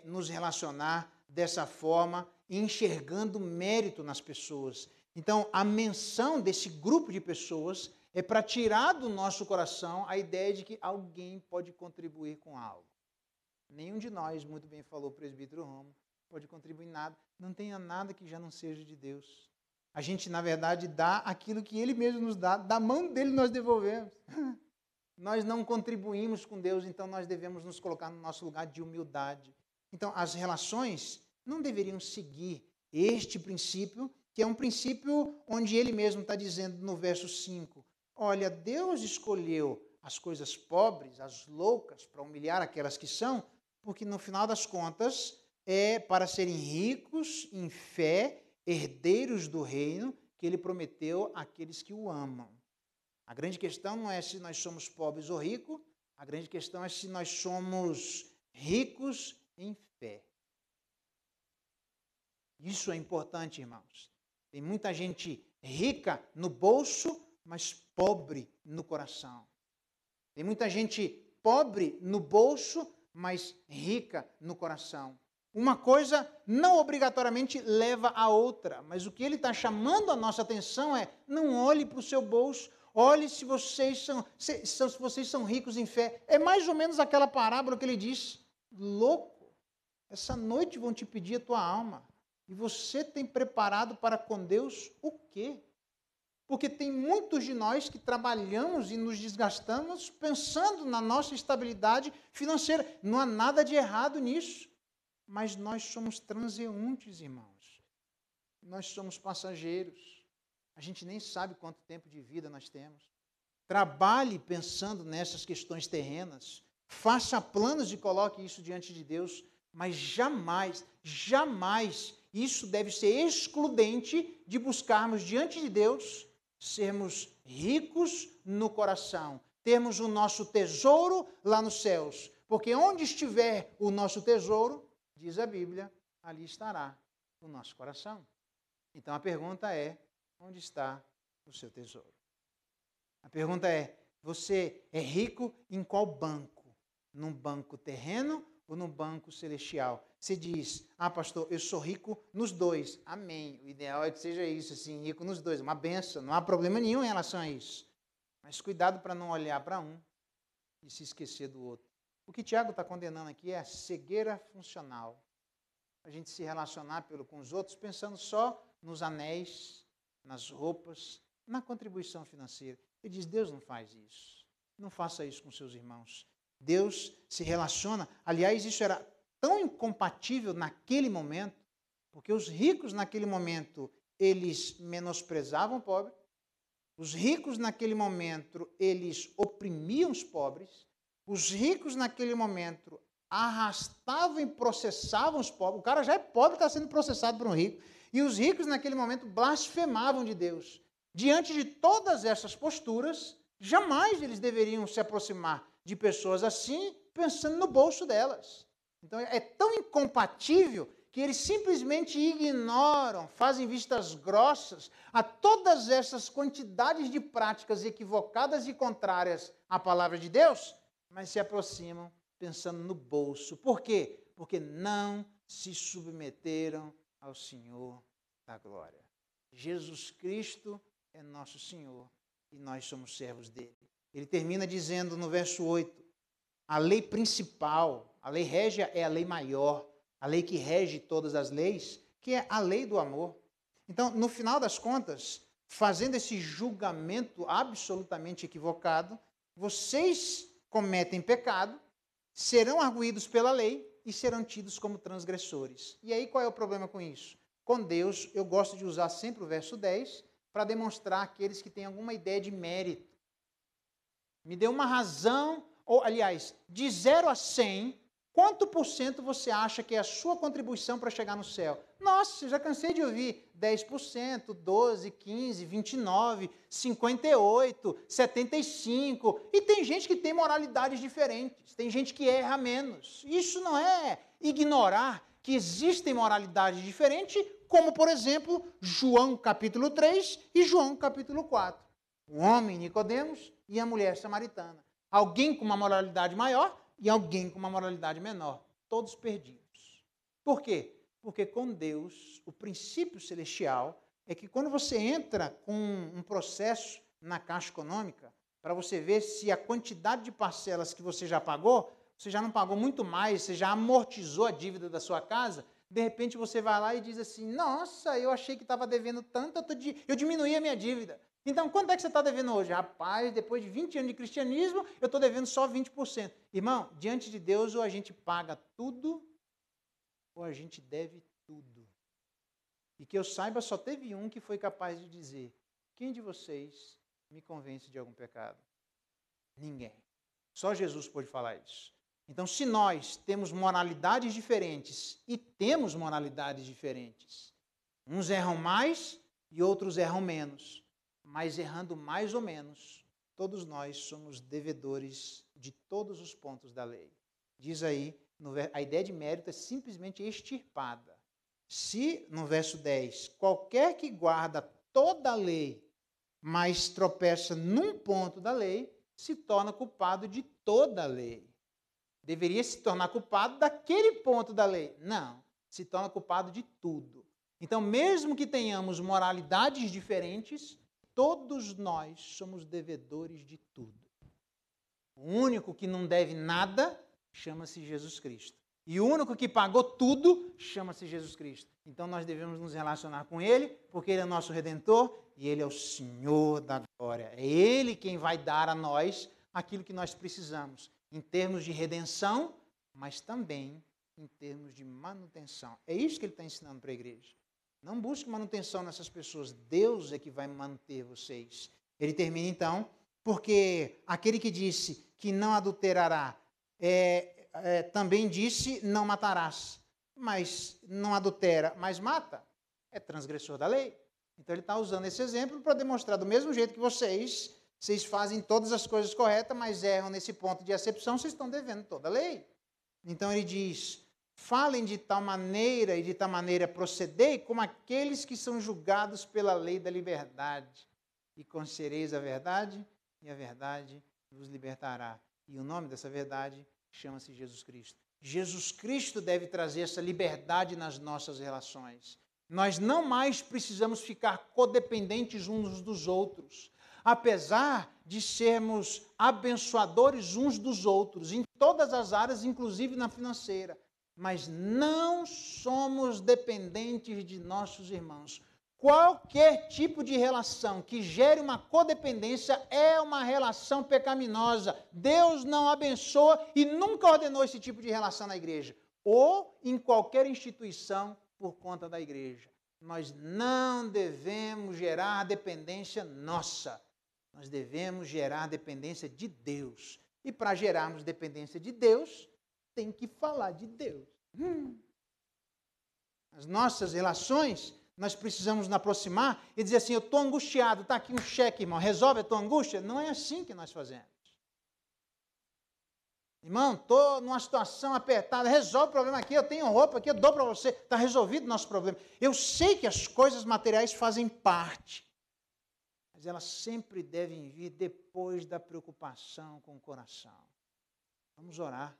nos relacionar dessa forma, enxergando mérito nas pessoas. Então, a menção desse grupo de pessoas é para tirar do nosso coração a ideia de que alguém pode contribuir com algo. Nenhum de nós, muito bem falou o presbítero Romo, pode contribuir em nada. Não tenha nada que já não seja de Deus. A gente, na verdade, dá aquilo que Ele mesmo nos dá. Da mão dele nós devolvemos. Nós não contribuímos com Deus, então nós devemos nos colocar no nosso lugar de humildade. Então, as relações não deveriam seguir este princípio, que é um princípio onde Ele mesmo está dizendo no verso 5, olha, Deus escolheu as coisas pobres, as loucas, para humilhar aquelas que são, porque no final das contas é para serem ricos em fé, herdeiros do reino que ele prometeu àqueles que o amam. A grande questão não é se nós somos pobres ou ricos, a grande questão é se nós somos ricos em fé. Isso é importante, irmãos. Tem muita gente rica no bolso, mas pobre no coração. Tem muita gente pobre no bolso, mas rica no coração. Uma coisa não obrigatoriamente leva à outra, mas o que ele está chamando a nossa atenção é: não olhe para o seu bolso, olhe se vocês são ricos em fé. É mais ou menos aquela parábola que ele diz: louco, essa noite vão te pedir a tua alma, e você tem preparado para com Deus o quê? Porque tem muitos de nós que trabalhamos e nos desgastamos pensando na nossa estabilidade financeira. Não há nada de errado nisso. Mas nós somos transeuntes, irmãos. Nós somos passageiros. A gente nem sabe quanto tempo de vida nós temos. Trabalhe pensando nessas questões terrenas. Faça planos e coloque isso diante de Deus. Mas jamais, jamais isso deve ser excludente de buscarmos diante de Deus sermos ricos no coração, termos o nosso tesouro lá nos céus. Porque onde estiver o nosso tesouro, diz a Bíblia, ali estará o nosso coração. Então a pergunta é: onde está o seu tesouro? A pergunta é: você é rico em qual banco? Num banco terreno ou num banco celestial? Você diz: ah, pastor, eu sou rico nos dois. Amém. O ideal é que seja isso, assim, rico nos dois. Uma benção, não há problema nenhum em relação a isso. Mas cuidado para não olhar para um e se esquecer do outro. O que Tiago está condenando aqui é a cegueira funcional. A gente se relacionar com os outros pensando só nos anéis, nas roupas, na contribuição financeira. Ele diz: Deus não faz isso. Não faça isso com seus irmãos. Deus se relaciona. Aliás, isso era tão incompatível naquele momento, porque os ricos naquele momento, eles menosprezavam o pobre. Os ricos naquele momento, eles oprimiam os pobres. Os ricos naquele momento arrastavam e processavam os pobres. O cara já é pobre, está sendo processado por um rico. E os ricos naquele momento blasfemavam de Deus. Diante de todas essas posturas, jamais eles deveriam se aproximar de pessoas assim, pensando no bolso delas. Então é tão incompatível que eles simplesmente ignoram, fazem vistas grossas a todas essas quantidades de práticas equivocadas e contrárias à palavra de Deus, mas se aproximam pensando no bolso. Por quê? Porque não se submeteram ao Senhor da glória. Jesus Cristo é nosso Senhor e nós somos servos dele. Ele termina dizendo no verso 8, a lei principal, a lei régia é a lei maior, a lei que rege todas as leis, que é a lei do amor. Então, no final das contas, fazendo esse julgamento absolutamente equivocado, vocês cometem pecado, serão arguídos pela lei e serão tidos como transgressores. E aí qual é o problema com isso? Com Deus, eu gosto de usar sempre o verso 10 para demonstrar aqueles que têm alguma ideia de mérito. Me dê uma razão, ou aliás, de 0 a 100, quanto por cento você acha que é a sua contribuição para chegar no céu? Nossa, eu já cansei de ouvir 10%, 12%, 15%, 29%, 58%, 75%. E tem gente que tem moralidades diferentes, tem gente que erra menos. Isso não é ignorar que existem moralidades diferentes, como, por exemplo, João capítulo 3 e João capítulo 4. O homem Nicodemos e a mulher samaritana. Alguém com uma moralidade maior e alguém com uma moralidade menor. Todos perdidos. Por quê? Porque com Deus, o princípio celestial é que quando você entra com um processo na Caixa Econômica, para você ver se a quantidade de parcelas que você já pagou, você já não pagou muito mais, você já amortizou a dívida da sua casa, de repente você vai lá e diz assim, nossa, eu achei que estava devendo tanto, eu diminuí a minha dívida. Então, quanto é que você está devendo hoje? Rapaz, depois de 20 anos de cristianismo, eu estou devendo só 20%. Irmão, diante de Deus, ou a gente paga tudo, ou a gente deve tudo. E que eu saiba, só teve um que foi capaz de dizer, quem de vocês me convence de algum pecado? Ninguém. Só Jesus pôde falar isso. Então, se nós temos moralidades diferentes, e temos moralidades diferentes, uns erram mais e outros erram menos, mas errando mais ou menos, todos nós somos devedores de todos os pontos da lei. Diz aí, a ideia de mérito é simplesmente extirpada. Se, no verso 10, qualquer que guarda toda a lei, mas tropeça num ponto da lei, se torna culpado de toda a lei. Deveria se tornar culpado daquele ponto da lei. Não, se torna culpado de tudo. Então, mesmo que tenhamos moralidades diferentes, todos nós somos devedores de tudo. O único que não deve nada chama-se Jesus Cristo. E o único que pagou tudo chama-se Jesus Cristo. Então nós devemos nos relacionar com Ele, porque Ele é nosso Redentor e Ele é o Senhor da glória. É Ele quem vai dar a nós aquilo que nós precisamos, em termos de redenção, mas também em termos de manutenção. É isso que Ele está ensinando para a igreja. Não busque manutenção nessas pessoas. Deus é que vai manter vocês. Ele termina então, porque aquele que disse que não adulterará, também disse, não matarás. Mas não adultera, mas mata, é transgressor da lei. Então ele está usando esse exemplo para demonstrar do mesmo jeito que vocês fazem todas as coisas corretas, mas erram nesse ponto de acepção, vocês estão devendo toda a lei. Então ele diz, falem de tal maneira e de tal maneira procedei como aqueles que são julgados pela lei da liberdade. E conhecereis a verdade, e a verdade vos libertará. E o nome dessa verdade chama-se Jesus Cristo. Jesus Cristo deve trazer essa liberdade nas nossas relações. Nós não mais precisamos ficar codependentes uns dos outros, apesar de sermos abençoadores uns dos outros, em todas as áreas, inclusive na financeira. Mas não somos dependentes de nossos irmãos. Qualquer tipo de relação que gere uma codependência é uma relação pecaminosa. Deus não abençoa e nunca ordenou esse tipo de relação na igreja, ou em qualquer instituição por conta da igreja. Nós não devemos gerar dependência nossa. Nós devemos gerar dependência de Deus. E para gerarmos dependência de Deus, tem que falar de Deus. As nossas relações, nós precisamos nos aproximar e dizer assim, eu estou angustiado, está aqui um cheque, irmão, resolve a tua angústia? Não é assim que nós fazemos. Irmão, estou numa situação apertada, resolve o problema aqui, eu tenho roupa aqui, eu dou para você, está resolvido o nosso problema. Eu sei que as coisas materiais fazem parte, mas elas sempre devem vir depois da preocupação com o coração. Vamos orar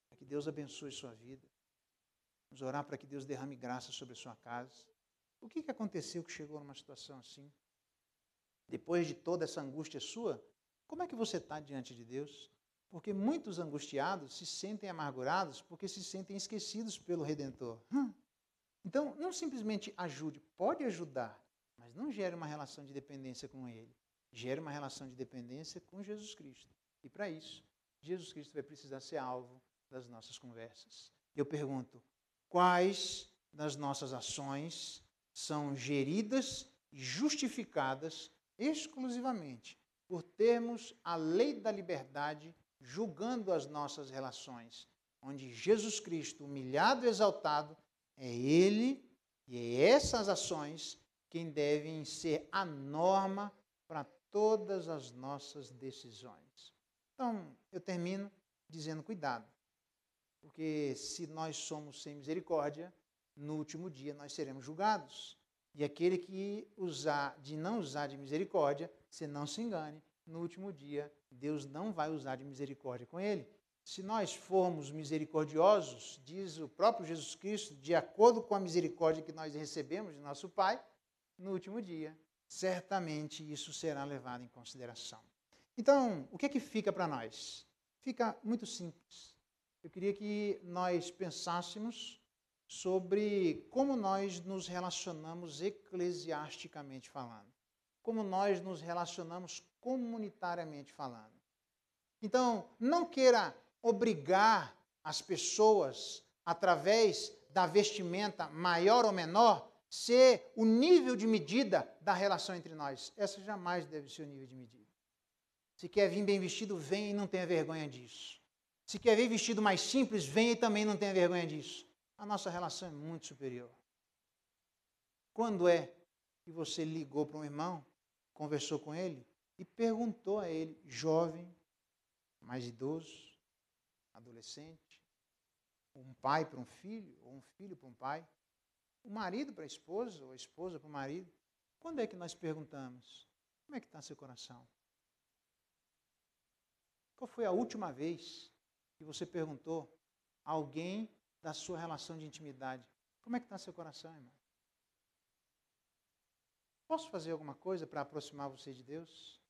para que Deus abençoe sua vida. Vamos orar para que Deus derrame graça sobre a sua casa. O que aconteceu que chegou numa situação assim? Depois de toda essa angústia sua, como é que você está diante de Deus? Porque muitos angustiados se sentem amargurados porque se sentem esquecidos pelo Redentor. Então, não simplesmente ajude, pode ajudar, mas não gere uma relação de dependência com Ele. Gere uma relação de dependência com Jesus Cristo. E para isso, Jesus Cristo vai precisar ser alvo das nossas conversas. Eu pergunto, quais das nossas ações são geridas e justificadas exclusivamente por termos a lei da liberdade julgando as nossas relações, onde Jesus Cristo, humilhado e exaltado, é Ele e é essas ações quem devem ser a norma para todas as nossas decisões. Então, eu termino dizendo cuidado, porque se nós somos sem misericórdia, no último dia nós seremos julgados. E aquele que não usar de misericórdia, se não se engane, no último dia Deus não vai usar de misericórdia com ele. Se nós formos misericordiosos, diz o próprio Jesus Cristo, de acordo com a misericórdia que nós recebemos de nosso Pai, no último dia, certamente isso será levado em consideração. Então, o que é que fica para nós? Fica muito simples. Eu queria que nós pensássemos sobre como nós nos relacionamos eclesiasticamente falando, como nós nos relacionamos comunitariamente falando. Então, não queira obrigar as pessoas, através da vestimenta maior ou menor, ser o nível de medida da relação entre nós. Essa jamais deve ser o nível de medida. Se quer vir bem vestido, venha e não tenha vergonha disso. Se quer vir vestido mais simples, venha e também não tenha vergonha disso. A nossa relação é muito superior. Quando é que você ligou para um irmão, conversou com ele e perguntou a ele, jovem, mais idoso, adolescente, um pai para um filho, ou um filho para um pai, o marido para a esposa, ou a esposa para o marido, quando é que nós perguntamos, como é que está seu coração? Qual foi a última vez que você perguntou a alguém da sua relação de intimidade, Como é que está seu coração, irmão? Posso fazer alguma coisa para aproximar você de Deus?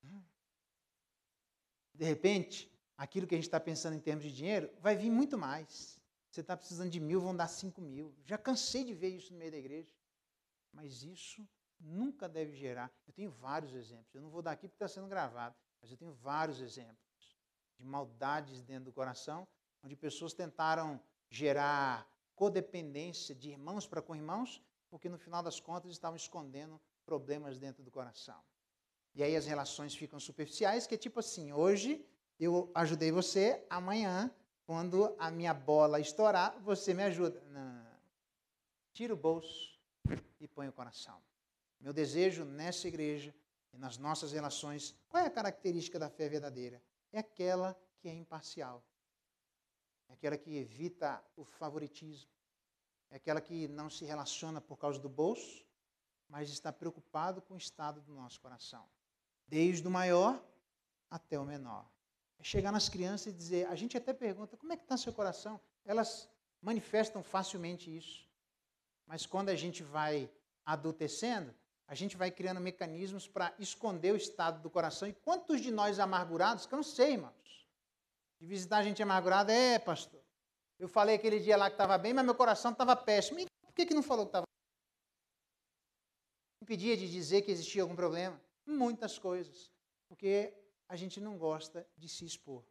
De repente, aquilo que a gente está pensando em termos de dinheiro, vai vir muito mais. Você está precisando de 1.000, vão dar 5.000. Já cansei de ver isso no meio da igreja. Mas isso nunca deve gerar. Eu tenho vários exemplos. Eu não vou dar aqui porque está sendo gravado, mas eu tenho vários exemplos de maldades dentro do coração, onde pessoas tentaram gerar codependência de irmãos para com irmãos, porque no final das contas estavam escondendo problemas dentro do coração. E aí as relações ficam superficiais, que é tipo assim, hoje eu ajudei você, amanhã, quando a minha bola estourar, você me ajuda. Não. Tira o bolso e põe o coração. Meu desejo nessa igreja e nas nossas relações, qual é a característica da fé verdadeira? É aquela que é imparcial. É aquela que evita o favoritismo. É aquela que não se relaciona por causa do bolso, mas está preocupado com o estado do nosso coração. Desde o maior até o menor. É chegar nas crianças e dizer, a gente até pergunta, como é que está seu coração? Elas manifestam facilmente isso. Mas quando a gente vai adultecendo, a gente vai criando mecanismos para esconder o estado do coração. E quantos de nós amargurados, cansei, irmãos, de visitar a gente amargurada, pastor, eu falei aquele dia lá que estava bem, mas meu coração estava péssimo. E por que não falou que estava bem? Impedia de dizer que existia algum problema? Muitas coisas. Porque a gente não gosta de se expor.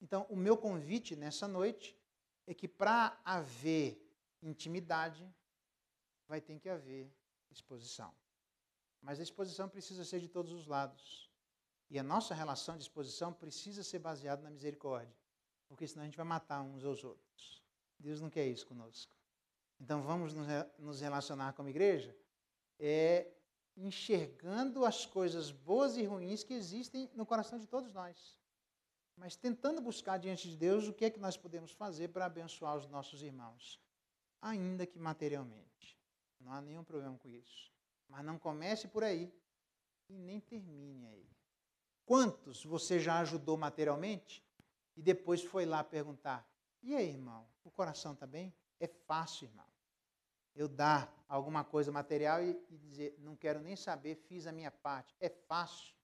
Então, o meu convite nessa noite é que para haver intimidade, vai ter que haver exposição. Mas a exposição precisa ser de todos os lados. E a nossa relação de exposição precisa ser baseada na misericórdia. Porque senão a gente vai matar uns aos outros. Deus não quer isso conosco. Então vamos nos relacionar como igreja enxergando as coisas boas e ruins que existem no coração de todos nós. Mas tentando buscar diante de Deus o que é que nós podemos fazer para abençoar os nossos irmãos. Ainda que materialmente. Não há nenhum problema com isso. Mas não comece por aí e nem termine aí. Quantos você já ajudou materialmente e depois foi lá perguntar, e aí, irmão, o coração está bem? É fácil, irmão. Eu dar alguma coisa material e dizer, não quero nem saber, fiz a minha parte. É fácil.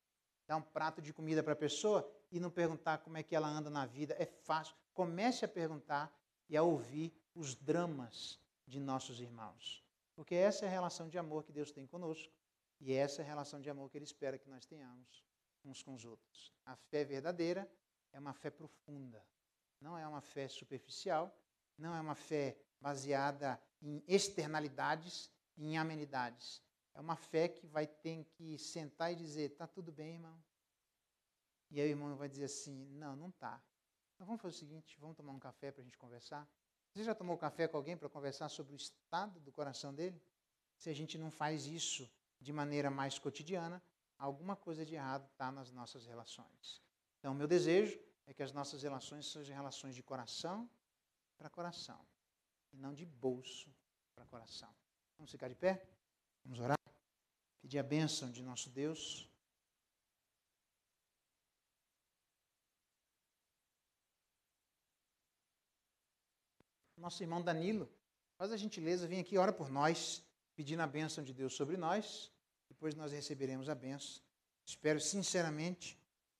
Dar um prato de comida para a pessoa e não perguntar como é que ela anda na vida. É fácil. Comece a perguntar e a ouvir os dramas de nossos irmãos. Porque essa é a relação de amor que Deus tem conosco. E essa é a relação de amor que Ele espera que nós tenhamos uns com os outros. A fé verdadeira é uma fé profunda. Não é uma fé superficial. Não é uma fé baseada em externalidades, em amenidades. É uma fé que vai ter que sentar e dizer, está tudo bem, irmão? E aí o irmão vai dizer assim, não está. Então vamos fazer o seguinte, vamos tomar um café para a gente conversar? Você já tomou café com alguém para conversar sobre o estado do coração dele? Se a gente não faz isso de maneira mais cotidiana, alguma coisa de errado está nas nossas relações. Então, meu desejo é que as nossas relações sejam relações de coração para coração, e não de bolso para coração. Vamos ficar de pé? Vamos orar? Pedir a bênção de nosso Deus. Nosso irmão Danilo, faz a gentileza, vem aqui, ora por nós, pedindo a bênção de Deus sobre nós, depois nós receberemos a bênção. Espero sinceramente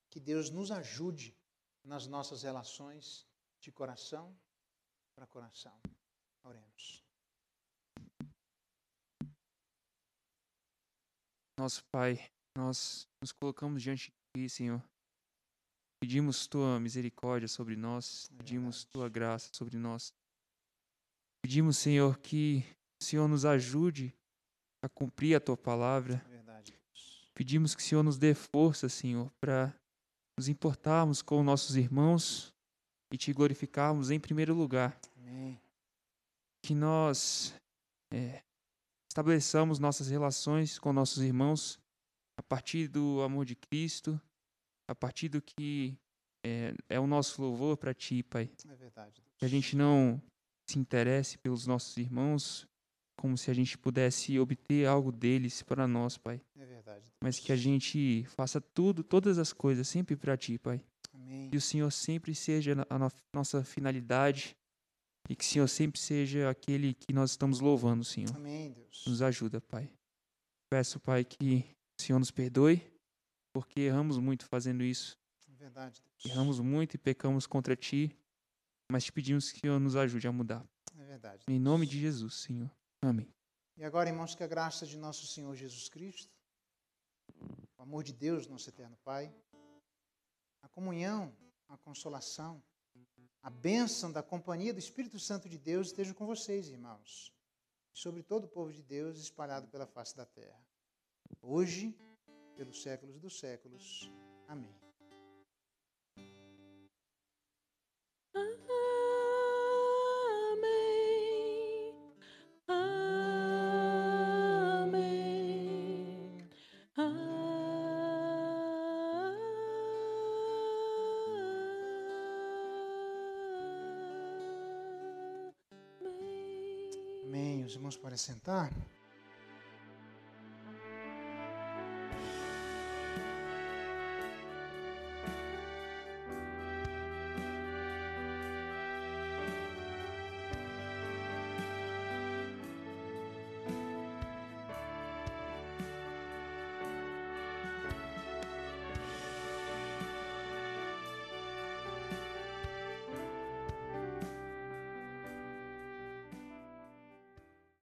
que Deus nos ajude nas nossas relações de coração para coração. Oremos. Nosso Pai, nós nos colocamos diante de Ti, Senhor. Pedimos Tua misericórdia sobre nós, pedimos Tua graça sobre nós. Pedimos, Senhor, que o Senhor nos ajude a cumprir a Tua palavra. Pedimos que o Senhor nos dê força, Senhor, para nos importarmos com nossos irmãos e Te glorificarmos em primeiro lugar. Amém. Que nós estabeleçamos nossas relações com nossos irmãos a partir do amor de Cristo, a partir do que é o nosso louvor para Ti, Pai. É verdade. Deus. Que a gente não se interesse pelos nossos irmãos como se a gente pudesse obter algo deles para nós, Pai. É verdade. Deus. Mas que a gente faça todas as coisas sempre para Ti, Pai. Amém. Que o Senhor sempre seja a nossa finalidade, E que o Senhor sempre seja aquele que nós estamos louvando, Senhor. Amém, Deus. Nos ajuda, Pai. Peço, Pai, que o Senhor nos perdoe, porque erramos muito fazendo isso. É verdade, Deus. Erramos muito e pecamos contra Ti, mas te pedimos que o Senhor nos ajude a mudar. É verdade. Em Deus. nome de Jesus, Senhor. Amém. E agora, irmãos, que a graça de nosso Senhor Jesus Cristo, o amor de Deus, nosso eterno Pai, a comunhão, a consolação, a bênção da companhia do Espírito Santo de Deus esteja com vocês, irmãos, e sobre todo o povo de Deus espalhado pela face da terra, hoje, pelos séculos dos séculos. Amém. Amém. Os irmãos podem sentar.